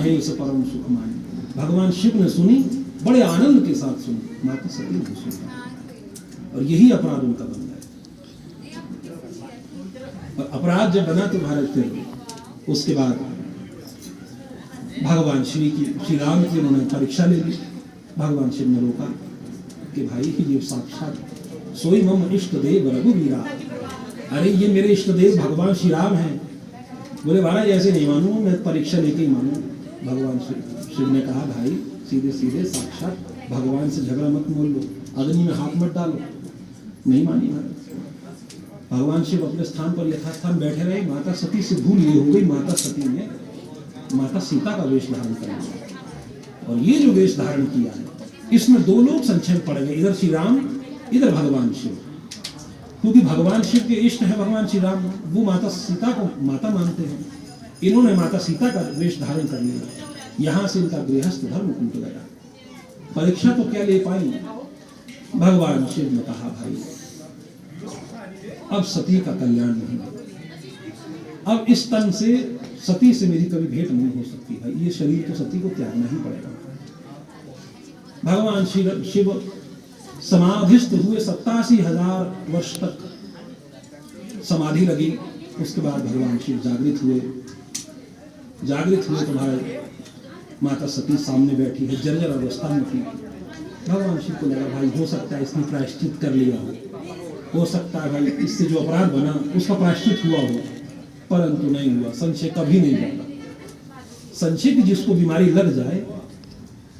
महेश परम सुख मानी। भगवान शिव ने सुनी, बड़े आनंद के साथ सुनी, माता सती ने सुना, और यही अपराध उनका बन गया। और अपराध जब बना तो भारत फिर उसके बाद भगवान श्री राम की उन्होंने परीक्षा ले ली। भगवान शिव ने रोका कि भाई ये साक्षात सोई मम इष्ट देव रघुवीरा, अरे ये मेरे इष्ट देव भगवान श्री राम हैं। बोले महाराज ऐसे नहीं मानू, मैं परीक्षा लेके ही मानू। भगवान शिव ने कहा भाई सीधे सीधे साक्षात भगवान से झगड़ा मत मोल लो, अग्नि में हाथ मत डालो। नहीं मानी महाराज। भगवान शिव अपने स्थान पर यथास्थान बैठे रहे। माता सती से भूल ये हो गई, माता सती ने माता सीता का वेश धारण कर लिया, और ये जो वेश धारण किया है इसमें दो लोग संशय पड़ गए, इधर श्री राम, इधर भगवान शिव। क्योंकि भगवान शिव के इष्ट है भगवान श्री राम, वो माता सीता को माता मानते हैं। इन्होंने माता सीता का वेश धारण कर लिया, यहां से इनका गृहस्थ धर्म टूट गया। परीक्षा तो क्या ले पाई। भगवान शिव ने कहा भाई अब सती का कल्याण नहीं, अब इस तन से सती से मेरी कभी भेंट नहीं हो सकती भाई, ये शरीर तो सती को त्यागना ही पड़ेगा। भगवान शिव समाधिस्थ हुए, 87,000 वर्ष तक समाधि लगी। उसके बाद भगवान शिव जागृत हुए तो भाई माता सती सामने बैठी है, जर्जर अवस्था में थी। भगवान शिव को लगा भाई हो सकता है इसने प्रायश्चित कर लिया हो सकता है भाई इससे जो अपराध बना उसका प्रायश्चित हुआ हो, परंतु नहीं हुआ। संशय कभी नहीं जाता। संशय की जिसको बीमारी लग जाए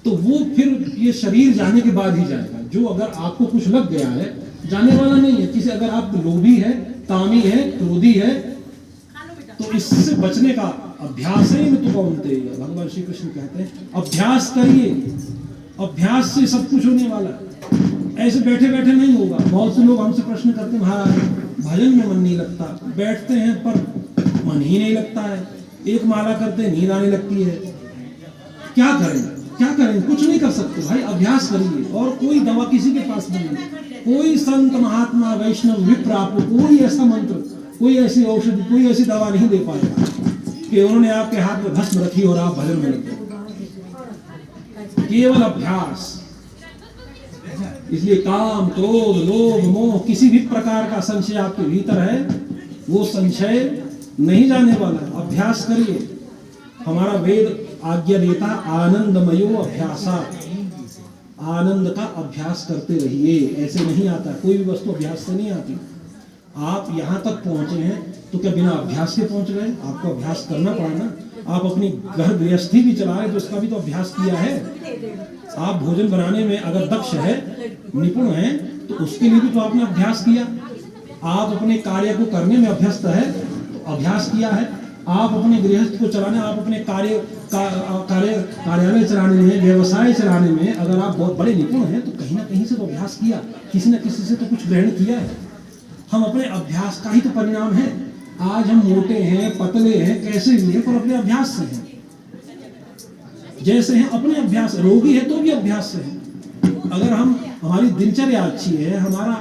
तो वो फिर ये शरीर जाने के बाद ही जाएगा। जो अगर आपको कुछ लग गया है जाने वाला नहीं है। किसी अगर आप लोभी है, तामी है, क्रोधी है, तो इससे बचने का अभ्यास है। तो कौनते भगवान श्री कृष्ण कहते हैं अभ्यास करिए, अभ्यास से सब कुछ होने वाला है। ऐसे बैठे बैठे नहीं होगा। बहुत से लोग हमसे प्रश्न करते हैं महाराज भजन में मन नहीं लगता, बैठते हैं पर मन ही नहीं लगता है, एक माला करते नींद आने लगती है, क्या करें क्या करें? कुछ नहीं कर सकते भाई, अभ्यास करिए। और कोई दवा किसी के पास नहीं है। कोई संत महात्मा वैष्णव विप्र आपको कोई ऐसा मंत्र, कोई ऐसी औषधि, कोई ऐसी दवा नहीं दे पाएगा कि उन्होंने आपके हाथ में भस्म रखी और आप भजन में लग गए। केवल अभ्यास। इसलिए काम, क्रोध, लोभ, मोह, किसी भी प्रकार का संशय आपके भीतर है, वो संशय नहीं जाने वाला। अभ्यास करिए। हमारा वेद आज्ञा देता आनंदमयो अभ्यासा, आनंद का अभ्यास करते रहिए। ऐसे नहीं आता, कोई भी वस्तु अभ्यास से नहीं आती। आप यहाँ तक पहुंचे हैं तो क्या बिना अभ्यास के पहुंच गए? आपको अभ्यास करना पड़ा ना। आप अपनी घर गृहस्थी भी चला रहे तो उसका भी तो अभ्यास किया है। आप भोजन बनाने में अगर दक्ष है, निपुण है, तो उसके लिए भी तो आपने अभ्यास किया। आप अपने कार्य को करने में अभ्यस्त है तो अभ्यास किया है। आप अपने गृहस्थ को चलाने, आप अपने कार्यालय चलाने में, व्यवसाय चलाने में अगर आप बहुत बड़े निपुण हैं तो कहीं ना कहीं से तो अभ्यास किया, किसी न किसी से तो कुछ ग्रहण किया है। हम अपने अभ्यास का ही तो परिणाम है। आज हम मोटे हैं, पतले हैं, कैसे भी हैं, पर अपने अभ्यास से हैं। जैसे हैं अपने अभ्यास, रोगी है तो भी अभ्यास से है। अगर हम हमारी दिनचर्या अच्छी है, हमारा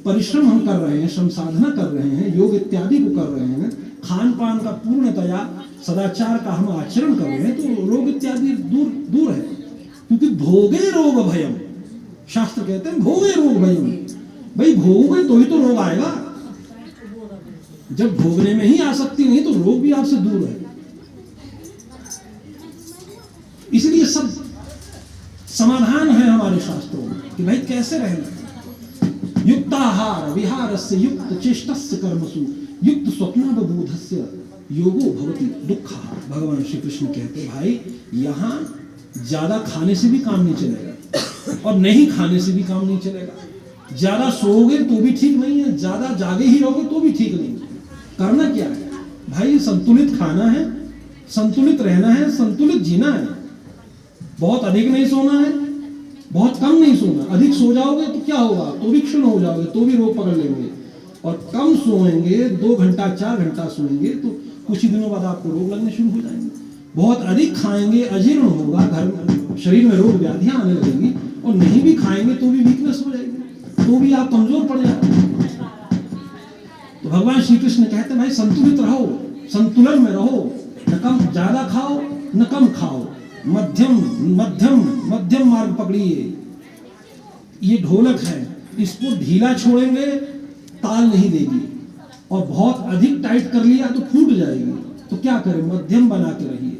परिश्रम हम कर रहे हैं, श्रम साधना कर रहे हैं, योग इत्यादि को कर रहे हैं, खान पान का पूर्णतया सदाचार का हम आचरण कर रहे हैं, तो रोग इत्यादि दूर है। क्योंकि भोगे रोग भयम, शास्त्र कहते हैं भोगे रोग भयम। भाई भोगोगे तो ही तो रोग आएगा। जब भोगने में ही आसक्ति नहीं तो रोग भी आपसे दूर है। इसलिए सब समाधान है हमारे शास्त्रों में कि भाई कैसे रहना। युक्ताहार विहारस्य युक्त चेष्टस्य कर्मसु युक्त स्वप्नावबोधस्य योगो भवति दुःखः। भगवान श्री कृष्ण कहते भाई यहाँ ज्यादा खाने से भी काम नहीं चलेगा और नहीं खाने से भी काम नहीं चलेगा। ज्यादा सोओगे तो भी ठीक नहीं है, ज्यादा जागे ही रहोगे तो भी ठीक नहीं है। करना क्या है भाई? संतुलित खाना है, संतुलित रहना है, संतुलित जीना है। बहुत अधिक नहीं सोना है, बहुत कम नहीं सोना। अधिक सो जाओगे तो क्या होगा? तो भी क्षीण हो जाओगे, तो भी रोग पकड़ लेंगे। और कम सोएंगे, 2 घंटा 4 घंटा सोएंगे तो कुछ ही दिनों बाद आपको रोग लगने शुरू हो जाएंगे। बहुत अधिक खाएंगे, अजीर्ण होगा, घर शरीर में रोग व्याधियां आने लगेंगी। और नहीं भी खाएंगे तो भी वीकनेस हो जाएगी, तो भी आप कमजोर पड़ जाएंगे। तो भगवान श्री कृष्ण कहते हैं भाई संतुलित रहो, संतुलन में रहो। न कम ज्यादा खाओ न कम खाओ, मध्यम मध्यम मध्यम मार्ग पकड़िए। ये ढोलक है, इसको ढीला छोड़ेंगे ताल नहीं देगी, और बहुत अधिक टाइट कर लिया तो फूट जाएगी। तो क्या करें, मध्यम बना के रहिए।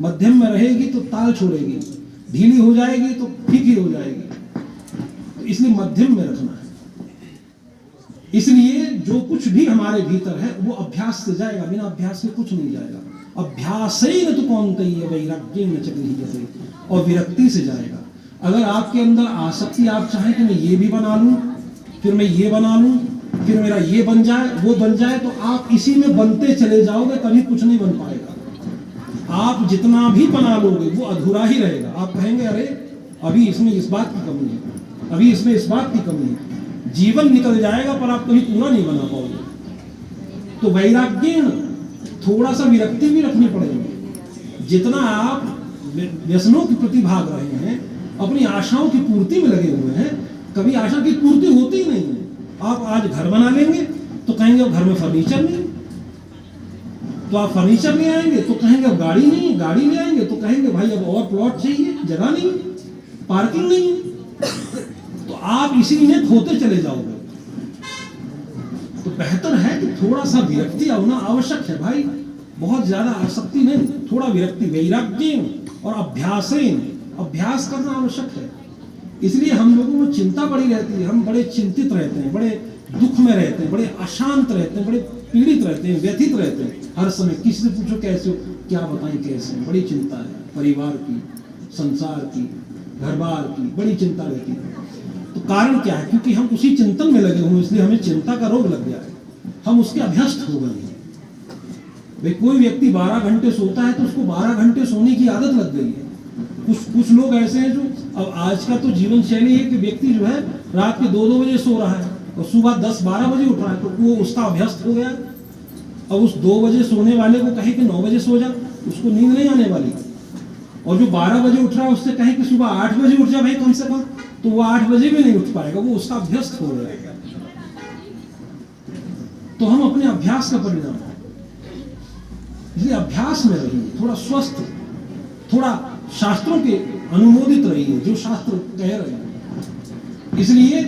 मध्यम में रहेगी तो ताल छोड़ेगी, ढीली हो जाएगी तो फीकी हो जाएगी। तो इसलिए मध्यम में रखना है। इसलिए जो कुछ भी हमारे भीतर है वो अभ्यास से जाएगा, बिना अभ्यास के कुछ नहीं जाएगा। अभ्यासेन तु कौन्तेय वैराग्येन च गृह्यते, और विरक्ति से जाएगा। अगर आपके अंदर आसक्ति, आप चाहें कि मैं ये भी बना लूं, फिर मैं ये बना लूं, फिर मेरा ये बन जाए, वो बन जाए, तो आप इसी में बनते चले जाओगे, कभी कुछ नहीं बन पाएगा। आप जितना भी बना लोगे वो अधूरा ही रहेगा। आप कहेंगे अरे अभी इसमें इस बात की कमी है, अभी इसमें इस बात की कमी है। जीवन निकल जाएगा पर आप कभी पूरा नहीं बना पाओगे। तो वैराग्य, थोड़ा सा विरक्ति भी रखनी पड़ेगी। जितना आप व्यसनों के प्रति भाग रहे हैं, अपनी आशाओं की पूर्ति में लगे हुए हैं, कभी आशा की पूर्ति होती ही नहीं है। आप आज घर बना लेंगे तो कहेंगे घर में फर्नीचर नहीं, तो आप फर्नीचर ले आएंगे तो कहेंगे अब गाड़ी नहीं, गाड़ी ले आएंगे तो कहेंगे भाई अब और प्लॉट चाहिए, जगह नहीं, पार्किंग नहीं। तो आप इसी में खोते चले जाओगे। तो बेहतर है कि थोड़ा सा विरक्ति होना आवश्यक है भाई, बहुत ज्यादा आसक्ति नहीं, थोड़ा विरक्ति। वैराग्य और अभ्यासेन, अभ्यास करना आवश्यक है। इसलिए हम लोगों में चिंता बड़ी रहती है, हम बड़े चिंतित रहते हैं, बड़े दुख में रहते हैं, बड़े अशांत रहते हैं, बड़े पीड़ित रहते हैं, व्यथित रहते हैं हर समय। किसी से पूछो कैसे हो, क्या बताएं कैसे, बड़ी चिंता है, परिवार की, संसार की, घर बार की, बड़ी चिंता रहती है। तो कारण क्या है, क्योंकि हम उसी चिंतन में लगे हुए, इसलिए हमें चिंता का रोग लग गया है, हम उसके अभ्यस्त हो गए हैं। भाई कोई व्यक्ति 12 घंटे सोता है तो उसको 12 घंटे सोने की आदत लग गई है। कुछ लोग ऐसे हैं जो, अब आज का तो जीवन शैली है कि व्यक्ति जो है रात के 2-2 बजे सो रहा है और सुबह 10-12 बजे उठ रहा है, तो वो उसका अभ्यस्त हो गया। अब उस 2 बजे सोने वाले को कहे कि 9 बजे सो जा, उसको नींद नहीं आने वाली। और जो 12 बजे उठ रहा है उससे कहे कि सुबह 8 बजे उठ जा भाई कम से कम, तो वो 8 बजे भी नहीं उठ पाएगा, वो उसका अभ्यस्त हो गया। तो हम अपने अभ्यास का परिणाम है, इसलिए अभ्यास में रहिए, थोड़ा स्वस्थ, थोड़ा शास्त्रों के अनुमोदित रहिए, जो शास्त्र कह रहे हैं। इसलिए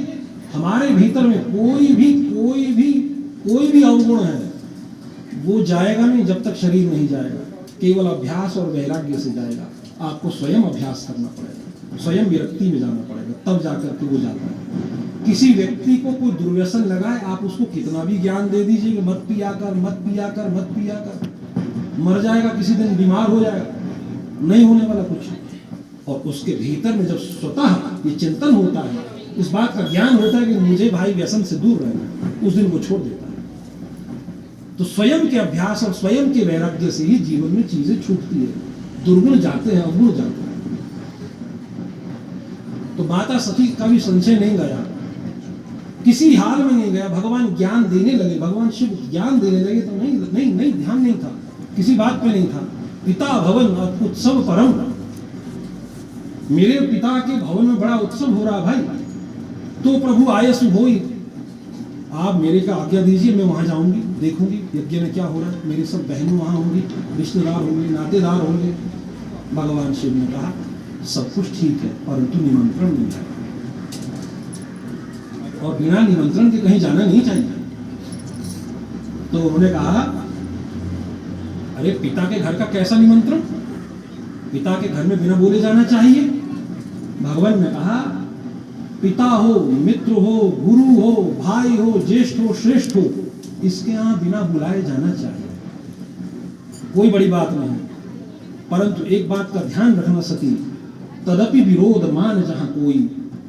हमारे भीतर में कोई भी अवगुण है वो जाएगा नहीं जब तक शरीर नहीं जाएगा, केवल अभ्यास और वैराग्य से जाएगा। आपको स्वयं अभ्यास करना पड़ेगा, स्वयं विरक्ति में जाना पड़ेगा, तब जाकर के वो जाता है। किसी व्यक्ति को कोई दुर्व्यसन लगाए, आप उसको कितना भी ज्ञान दे दीजिए कि मत पिया कर, मत पिया कर, मत पिया कर, मर जाएगा किसी दिन, बीमार हो जाएगा, नहीं होने वाला कुछ। और उसके भीतर में जब स्वतः ये चिंतन होता है, इस बात का ज्ञान होता है कि मुझे भाई व्यसन से दूर रहना, उस दिन वो छोड़ देता है। तो स्वयं के अभ्यास और स्वयं के वैराग्य से ही जीवन में चीजें छूटती है, दुर्गुण जाते हैं, अवगुण जाते हैं। तो माता सती का भी संशय नहीं गया, किसी हाल में नहीं गया। भगवान ज्ञान देने लगे, भगवान शिव ज्ञान देने लगे तो नहीं ध्यान नहीं था, किसी बात पे नहीं था। पिता भवन उत्सव परम, मेरे पिता के भवन में बड़ा उत्सव हो रहा भाई, तो प्रभु आयसु होई, आप मेरे का आज्ञा दीजिए, मैं वहां जाऊंगी, देखूंगी यज्ञ में क्या हो रहा है, मेरी सब बहनें वहां होंगी, रिश्तेदार होंगे, नातेदार होंगे। भगवान शिव ने कहा सब कुछ ठीक है, परंतु निमंत्रण नहीं है, और बिना निमंत्रण के कहीं जाना नहीं चाहिए। तो उन्होंने कहा अरे पिता के घर का कैसा निमंत्रण, पिता के घर में बिना बोले जाना चाहिए। भगवान ने कहा पिता हो, मित्र हो, गुरु हो, भाई हो, ज्येष्ठ हो, श्रेष्ठ हो, इसके यहाँ बिना बुलाए जाना चाहिए, कोई बड़ी बात नहीं। परंतु एक बात का ध्यान रखना सती, तदपि विरोध मान जहां कोई,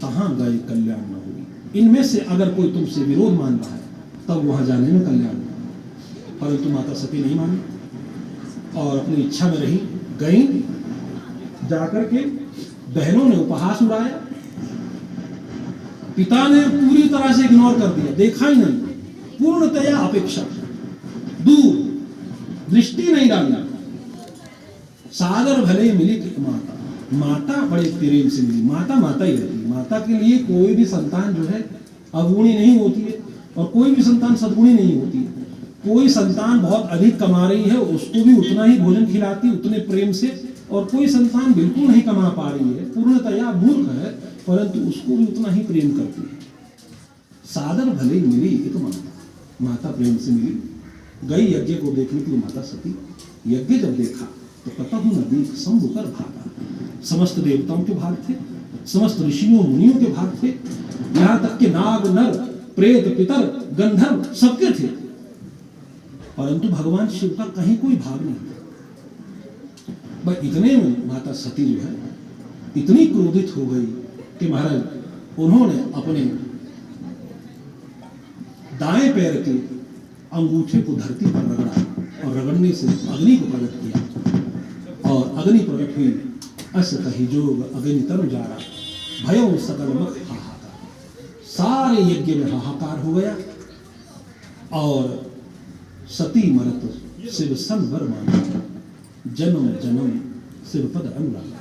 तहां गए कल्याण न होगी। इनमें से अगर कोई तुमसे विरोध मान रहा है तब वहां जाने में कल्याण नहीं। परंतु माता सती नहीं मानी और अपनी इच्छा में रही, गई, जाकर के बहनों ने उपहास उड़ाया, पिता ने पूरी तरह से इग्नोर कर दिया, देखा ही नहीं, पूर्णतया अपेक्षा, दूर, दृष्टि नहीं डालना। सादर भले मिली माता, माता बड़े प्रेम से मिली, माता माता ही रहती है। माता के लिए कोई भी संतान जो है अवगुणी नहीं होती है और कोई भी संतान सद्गुणी नहीं होती है। कोई संतान बहुत अधिक कमा रही है, उसको भी उतना ही भोजन खिलाती, उतने प्रेम से, और कोई संतान बिल्कुल नहीं कमा पा रही है, पूर्णतया मूर्ख है, परंतु उसको भी उतना ही प्रेम करती है। सादर भले मिली एक माता प्रेम से मिली, गई यज्ञ को देखने के लिए माता सती। यज्ञ जब देखा तो कतहु न देख शंभु कर भागा। समस्त देवताओं के भाग थे, समस्त ऋषियों मुनियों के भाग थे, यहाँ तक के नाग नर प्रेत पितर गंधर्व सबके थे, परंतु भगवान शिव का कहीं कोई भाग नहीं था। बस इतने में माता सती जो है इतनी क्रोधित हो गई कि महाराज उन्होंने अपने दाएं पैर के अंगूठे को धरती पर रगड़ा, और रगड़ने से अग्नि को प्रकट किया, और अग्नि प्रकट हुई। अस कही जोग अग्नि तनु जारा, भयो सकल मत हाहाकार। सारे यज्ञ में हाहाकार हो गया, और सती मरत शिव संवर माना, जन्म जन्म शिव पद अनुरागा।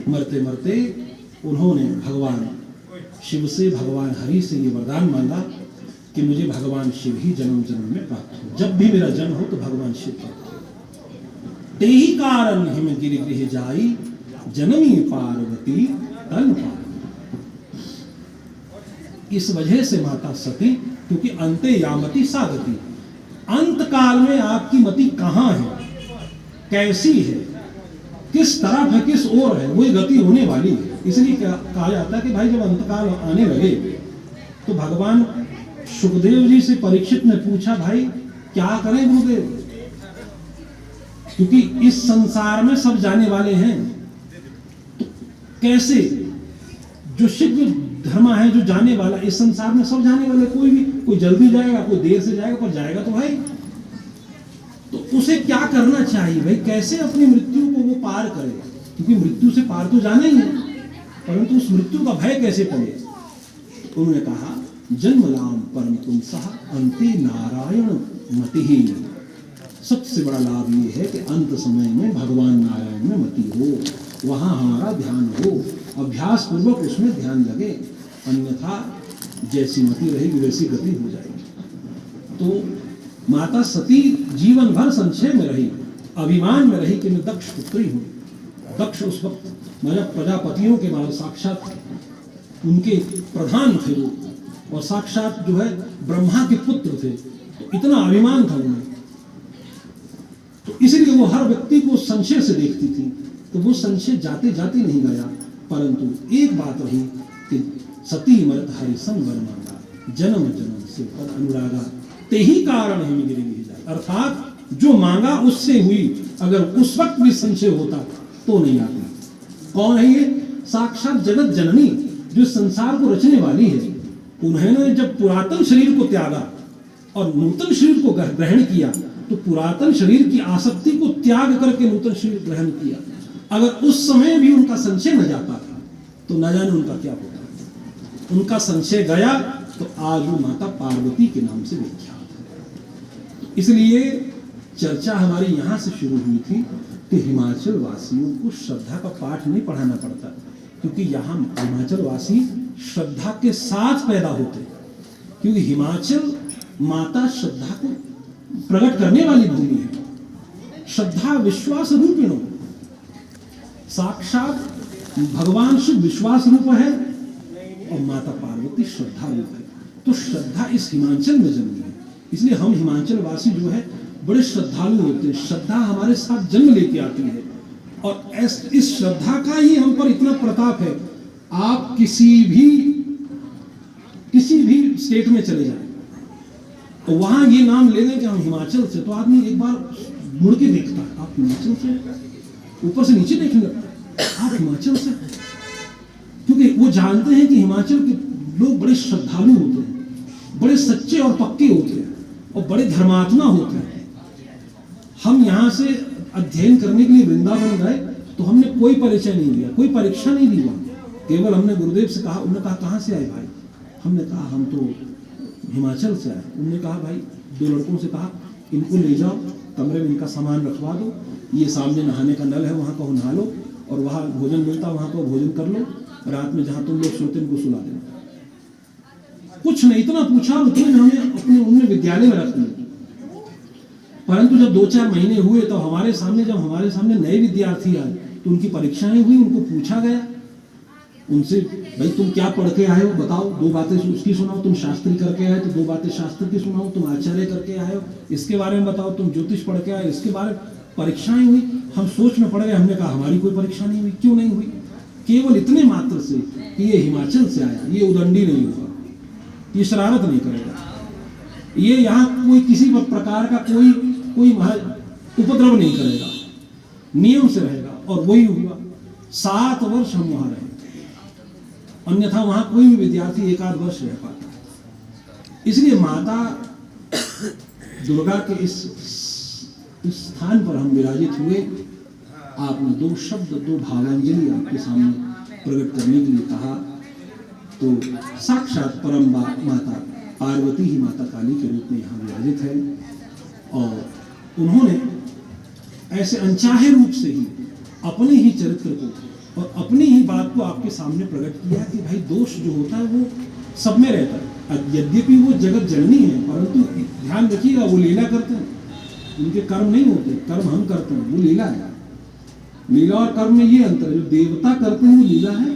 मरते मरते उन्होंने भगवान शिव से, भगवान हरि से ये वरदान मांगा कि मुझे भगवान शिव ही जन्म जन्म में प्राप्त हो, जब भी मेरा जन्म हो तो भगवान शिव प्राप्त हो। ते ही कारण हिम गिरि गृह जाई, जनमी पार्वती तन पार। इस वजह से माता सती, क्योंकि अंते यामति सागति, अंत काल में आपकी मति कहां है, कैसी है, किस तरफ है, किस ओर है, वही गति होने वाली है। इसलिए कहा जाता है कि भाई जब अंतकाल आने लगे तो भगवान सुखदेव जी से परीक्षित ने पूछा, भाई क्या करें गुरुदेव, क्योंकि इस संसार में सब जाने वाले हैं, तो कैसे, जो शीघ्र धर्म है, जो जाने वाला, इस संसार में सब जाने वाले, कोई जल्दी जाएगा, कोई देर से जाएगा, पर जाएगा तो भाई, तो उसे क्या करना चाहिए भाई, कैसे अपनी मृत्यु को वो पार करे, क्योंकि मृत्यु से पार तो जाना ही है, परंतु उस मृत्यु का भय कैसे पड़े। उन्होंने कहा, जन्मलाम परम तुम सह अंते नारायण मति ही। सबसे बड़ा लाभ ये है कि अंत समय में भगवान नारायण में मति हो, वहां हमारा ध्यान हो, अभ्यास पूर्वक उसमें ध्यान लगे, अन्यथा जैसी मति रहेगी वैसी गति हो जाएगी। तो माता सती जीवन भर संशय में रही, अभिमान में रही कि मैं दक्ष पुत्री हूँ। दक्ष उस वक्त मतलब प्रजापतियों के बाद साक्षात उनके प्रधान थे वो, और साक्षात जो है ब्रह्मा के पुत्र थे, तो इतना अभिमान था उन्हें, तो इसलिए वो हर व्यक्ति को संशय से देखती थी। तो वो संशय जाते जाते नहीं गया, परंतु एक बात रही कि सती मरत हरि संवर मांगा, जन्म जन्म से पद अनुरागा, ते ही कारण हिम गिरि गृह जाई। अर्थात जो मांगा उससे हुई, अगर उस वक्त भी संशय होता तो नहीं आती। कौन है ये? साक्षात जगत जननी, जो संसार को रचने वाली है। उन्होंने जब पुरातन शरीर को त्यागा और नूतन शरीर को ग्रहण किया, तो पुरातन शरीर की आसक्ति को त्याग करके नूतन शरीर ग्रहण किया। अगर उस समय भी उनका संशय न जाता था तो न जाने उनका क्या होता। उनका संशय गया तो आज वो माता पार्वती के नाम से विख्यात है। इसलिए चर्चा हमारी यहाँ से शुरू हुई थी कि हिमाचल वासियों को श्रद्धा का पाठ नहीं पढ़ाना पड़ता, क्योंकि यहाँ हिमाचल वासी श्रद्धा के साथ पैदा होते, क्योंकि हिमाचल माता श्रद्धा को प्रकट करने वाली भूमि है। श्रद्धा विश्वास रूपिणो, साक्षात भगवान शिव विश्वास रूप है और माता पार्वती श्रद्धा रूप है। तो श्रद्धा इस हिमाचल में जन्मी है, इसलिए हम हिमाचल वासी जो है बड़े श्रद्धालु होते हैं। श्रद्धा हमारे साथ जन्म लेके आती है, और इस श्रद्धा का ही हम पर इतना प्रताप है। आप किसी भी स्टेट में चले जाएं तो वहां ये नाम ले लें कि हम हिमाचल से, तो आदमी एक बार मुड़ के देखता है, आप हिमाचल से, ऊपर से नीचे देखने लगता है, आप हिमाचल से, क्योंकि वो जानते हैं कि हिमाचल के लोग बड़े श्रद्धालु होते हैं, बड़े सच्चे और पक्के होते हैं, और बड़े धर्मात्मा होते हैं। हम यहाँ से अध्ययन करने के लिए वृंदावन गए तो हमने कोई परिचय नहीं दिया, कोई परीक्षा नहीं दी, केवल हमने गुरुदेव से कहा। उन्होंने कहा कहाँ से आए भाई? हमने कहा हम तो हिमाचल से आए। उन्होंने कहा भाई, दो लड़कों से कहा इनको ले जाओ, कमरे में इनका सामान रखवा दो, ये सामने नहाने का नल है वहाँ का नहा लो, और वहाँ भोजन मिलता वहाँ का भोजन कर लो, रात में जहाँ तुम लोग सोते इनको सुला देना। कुछ नहीं, इतना पूछा और उतने में हमें उनने विद्यालय में रख दिया। परंतु जब 2-4 महीने हुए तो हमारे सामने नए विद्यार्थी आए तो उनकी परीक्षाएं हुई, उनको पूछा गया उनसे, भाई तुम क्या पढ़ के आए हो बताओ, 2 बातें उसकी सुनाओ, तुम शास्त्री करके आए तो 2 बातें शास्त्र की सुनाओ, तुम आचार्य करके आए हो इसके बारे में बताओ, तुम ज्योतिष पढ़ के आए इसके बारे में। परीक्षाएं हुई, हम सोच में पड़ गए, हमने कहा हमारी कोई परीक्षा नहीं हुई। क्यों नहीं हुई? केवल इतने मात्र से कि ये हिमाचल से आया, ये उदंडी नहीं होगा, ये शरारत नहीं करेगा, ये यहाँ कोई किसी प्रकार का कोई उपद्रव नहीं करेगा, नियम से रहेगा। और वही हुआ, 7 वर्ष हम वहां रहे, अन्यथा वहां कोई भी विद्यार्थी 1 आध वर्ष रह पाता। इसलिए माता दुर्गा के इस स्थान पर हम विराजित हुए। आपने 2 शब्द 2 भावांजलि आपके सामने प्रकट करने के लिए कहा, तो साक्षात परम माता पार्वती ही माता काली के रूप में यहाँ विराजित है। और उन्होंने ऐसे अनचाहे रूप से ही अपने ही चरित्र को और अपनी ही बात को आपके सामने प्रकट किया कि भाई दोष जो होता है वो सब में रहता है। यद्यपि वो जगत जननी है, परंतु ध्यान रखिएगा वो लीला करते हैं, उनके कर्म नहीं होते, कर्म हम करते हैं, वो लीला है। लीला और कर्म में ये अंतर है, जो देवता करते हैं वो लीला है,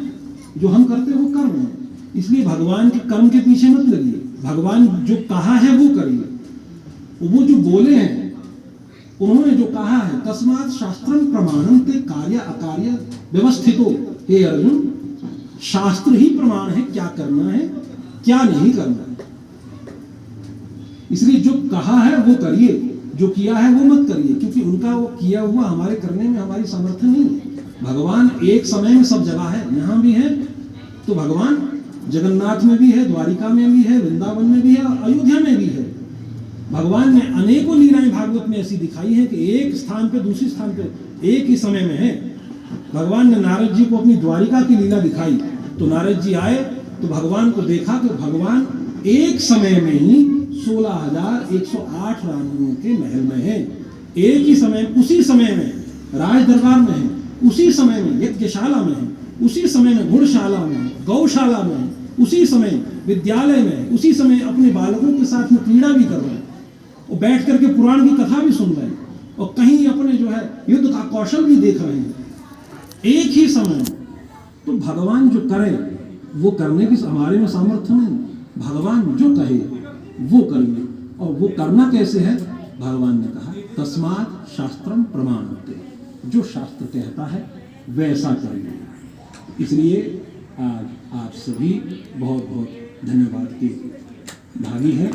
जो हम करते हैं वो कर्म है। इसलिए भगवान के कर्म के पीछे मत लगिए, भगवान जो कहा है वो करिए। वो जो बोले हैं, उन्होंने जो कहा है, तस्मात् शास्त्रम प्रमाणम ते कार्य अकार्य व्यवस्थितो। हे अर्जुन, शास्त्र ही प्रमाण है क्या करना है क्या नहीं करना है। इसलिए जो कहा है वो करिए, जो किया है वो मत करिए, क्योंकि उनका वो किया हुआ हमारे करने में हमारी सामर्थ्य नहीं है। भगवान एक समय में सब जगह है, यहाँ भी है तो भगवान जगन्नाथ में भी है, द्वारिका में भी है, वृंदावन में भी है, अयोध्या में भी है। भगवान ने अनेकों लीलाएं भागवत में ऐसी दिखाई है कि एक स्थान पे दूसरे स्थान पे एक ही समय में है। भगवान ने नारद जी को अपनी द्वारिका की लीला दिखाई, तो नारद जी आए तो भगवान को देखा कि भगवान एक समय में ही 16,108 रानियों के महल में है, एक ही समय, उसी समय में राज दरबार में है, उसी समय में यज्ञशाला में है, उसी समय में घुड़शाला में, गौशाला में, उसी समय विद्यालय में, उसी समय अपने बालकों के साथ में क्रीड़ा भी कर रहे हैं और बैठ करके पुराण की कथा भी सुन रहे हैं और कहीं अपने जो है युद्ध का कौशल भी देख रहे हैं एक ही समय। तो भगवान जो करे वो करने की हमारे में सामर्थ्य नहीं, भगवान जो कहे वो करिए। और वो करना कैसे है? भगवान ने कहा तस्मात् शास्त्रम प्रमाणते, जो शास्त्र कहता है वैसा करिए। इसलिए आज आप सभी बहुत बहुत धन्यवाद के भागी हैं।